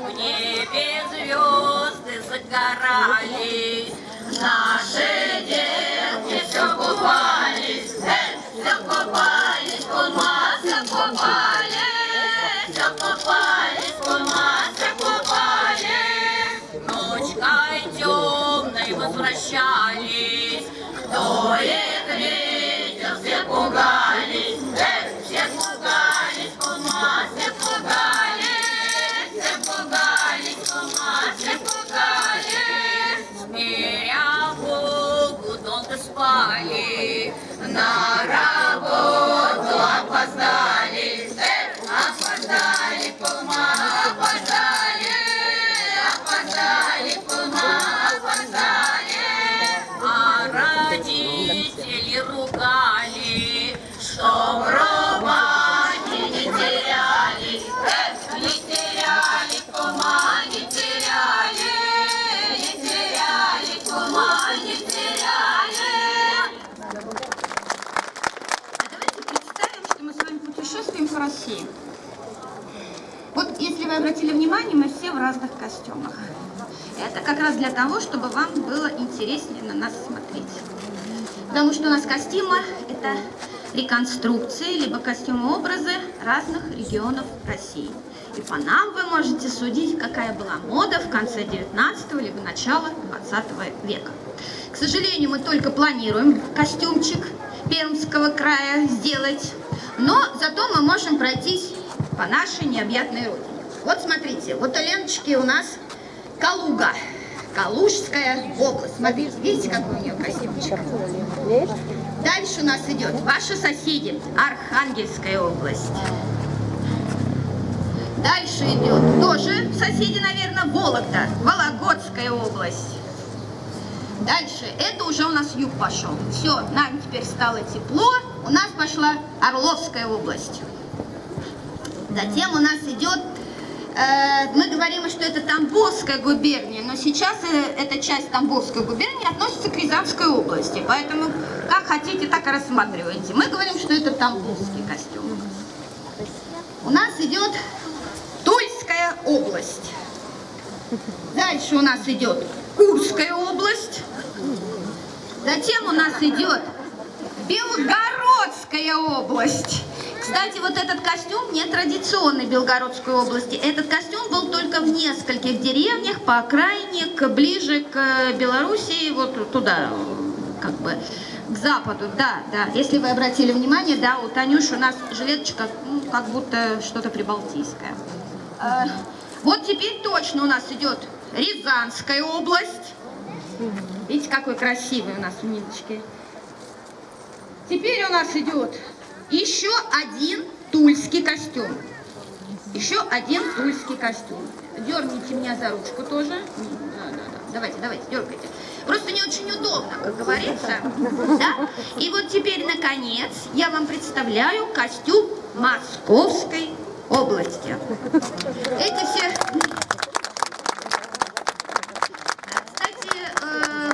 В небе звезды загорались, наши девки все купались, кума, все купались, кума, все купались. Ночкой темной возвращались, кто их видел, все пугались, кума, все пугались, кума, все пугались. Смиря Богу, долго спали, на работу опоздали, опоздали, кума, опоздали, опоздали, кума, опоздали. А родители ругали, чтоб рубахи не теряли, кума, не теряли, кума, не теряли. Давайте представим, что мы с вами путешествуем по России. Вот если вы обратили внимание, мы все в разных костюмах. Это как раз для того, чтобы вам было интереснее на нас смотреть. Потому что у нас костюмы – это реконструкции, либо костюмы-образы разных регионов России. И по нам вы можете судить, какая была мода в конце 19-го, либо начало 20 века. К сожалению, мы только планируем костюмчик Пермского края сделать, но зато мы можем пройтись по нашей необъятной родине. Вот смотрите, вот у Леночки у нас Калуга, Калужская область. Смотрите, видите, какой у нее костюмчик? Дальше у нас идет ваши соседи, Архангельская область. Дальше идет тоже соседи, наверное, Вологда, Вологодская область. Дальше, это уже у нас юг пошел. Все, нам теперь стало тепло, у нас пошла Орловская область. Затем у нас идет, мы говорим, что это Тамбовская губерния, но сейчас эта часть Тамбовской губернии относится к Рязанской области, поэтому как хотите, так и рассматривайте. Мы говорим, что это Тамбовский костюм. У нас идет Тульская область. Дальше у нас идет Курская область. Затем у нас идет Белгородская область. Кстати, вот этот костюм не традиционный Белгородской области. Этот костюм был только в нескольких деревнях по окраине, ближе к Белоруссии, вот туда, как бы, к западу. Да, да. Если вы обратили внимание, да, у Танюши у нас жилеточка, ну, как будто что-то прибалтийское. Вот теперь точно у нас идет Рязанская область. Видите, какой красивый у нас у Ниночки. Теперь у нас идет еще один тульский костюм. Еще один тульский костюм. Дерните меня за ручку тоже. Да. Давайте, дергайте. Просто не очень удобно, как говорится. Да? И вот теперь, наконец, я вам представляю костюм Московской области. Эти все...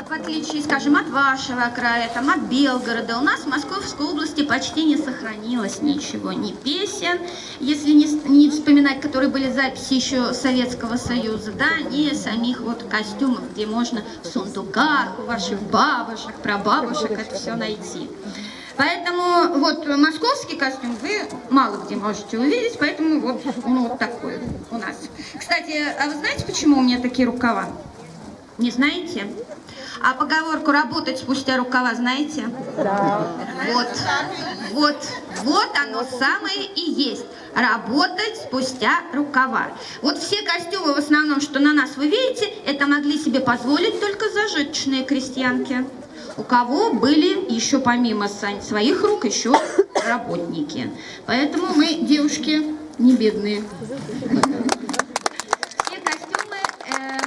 В отличие, скажем, от вашего края, там, от Белгорода, у нас в Московской области почти не сохранилось ничего, ни песен, если не вспоминать, которые были записи еще Советского Союза, да, ни самих вот костюмов, где можно в сундуках у ваших бабушек, прабабушек это все найти. Поэтому вот московский костюм вы мало где можете увидеть, поэтому вот он вот такой у нас. Кстати, а вы знаете, почему у меня такие рукава? Не знаете? А поговорку «работать спустя рукава» знаете? Да. Вот оно самое и есть. Работать спустя рукава. Вот все костюмы в основном, что на нас вы видите, это могли себе позволить только зажиточные крестьянки. У кого были еще помимо своих рук еще работники. Поэтому мы, девушки, не бедные. Все костюмы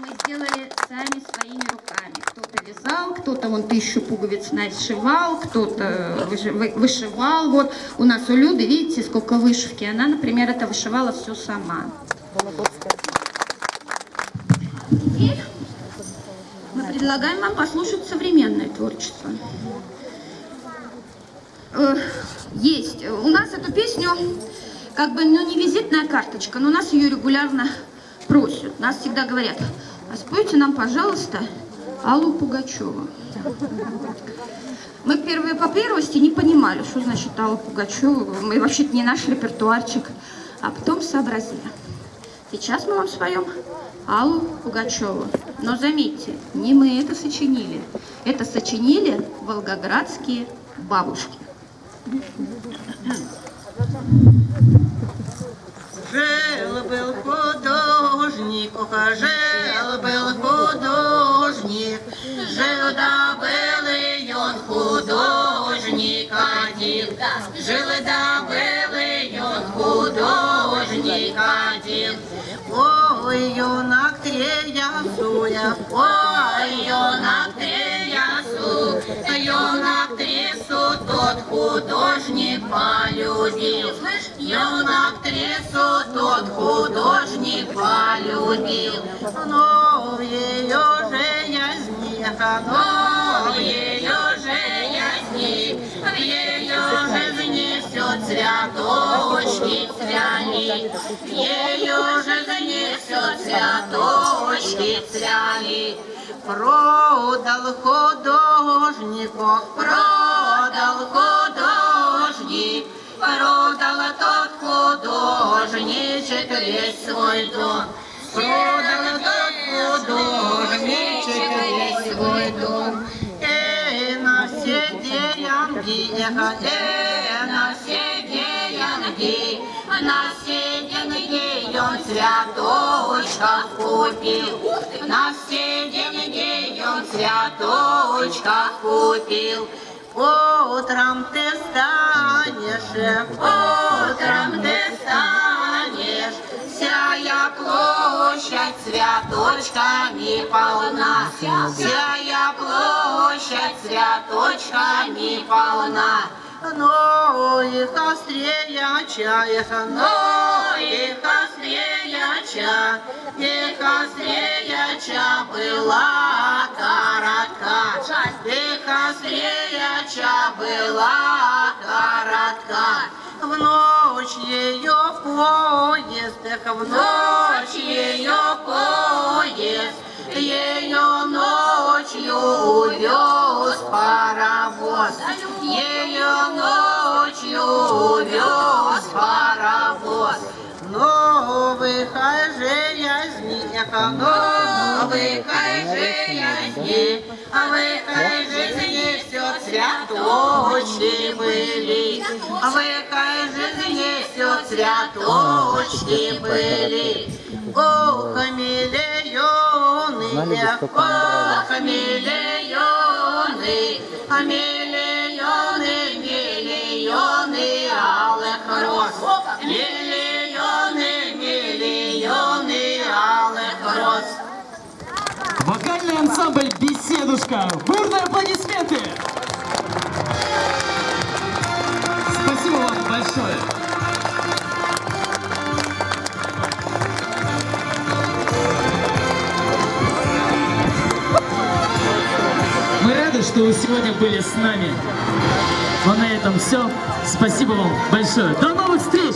мы сделали сами своими руками. Кто-то вязал, кто-то вон 1000 пуговиц сшивал, кто-то вышивал. Вот у нас у Люды, видите, сколько вышивки. Она, например, это вышивала все сама. И мы предлагаем вам послушать современное творчество. Есть. У нас эту песню, как бы, ну, не визитная карточка, но нас ее регулярно просят. Нас всегда говорят: а спойте нам, пожалуйста, Аллу Пугачеву. Мы по первости не понимали, что значит Алла Пугачева. Мы вообще-то не наш репертуарчик. А потом сообразили. Сейчас мы вам споем Аллу Пугачеву. Но заметьте, не мы это сочинили. Это сочинили волгоградские бабушки. Жил-был художник, жил-был художник, жил да был и он художник один, жил да был и он художник один. Ой, юнак трясуя, ой, юнак трясу, юнак трясу, тот художник полюбил. Юнак трясу, тот художник полюбил. Но ее же ясниха, но ее же ясни, ее же занесет цвяточки цвяли, ее же занесет цвяточки цвяли. Продал художнику, продал художник, продал тот художничек весь свой дом. Продал тот художничек весь свой дом. На все деньги, на все деньги, на все деньги он цвяточков купил. На все деньги он цвяточков купил. Утром ты станешь, утром ты станешь, вся площадь цветочками полна, вся площадь цветочками полна. Но их остреяча, но их остреяча была коротка, их остреяча была коротка. В ночь ее поезд, в ночь ее поезд, ее ночью увез паровоз, ее ночью увез паровоз. Новых язни, новых язни, в их жизни все цветочки были, в их жизни все цветочки были. Ох, миллионы, ох, миллионы, миллионы, миллионы алых роз, миллионы, миллионы алых роз. Вокальный ансамбль «Беседушка». Бурные аплодисменты! Спасибо вам большое. Мы рады, что вы сегодня были с нами. А на этом все. Спасибо вам большое. До новых встреч!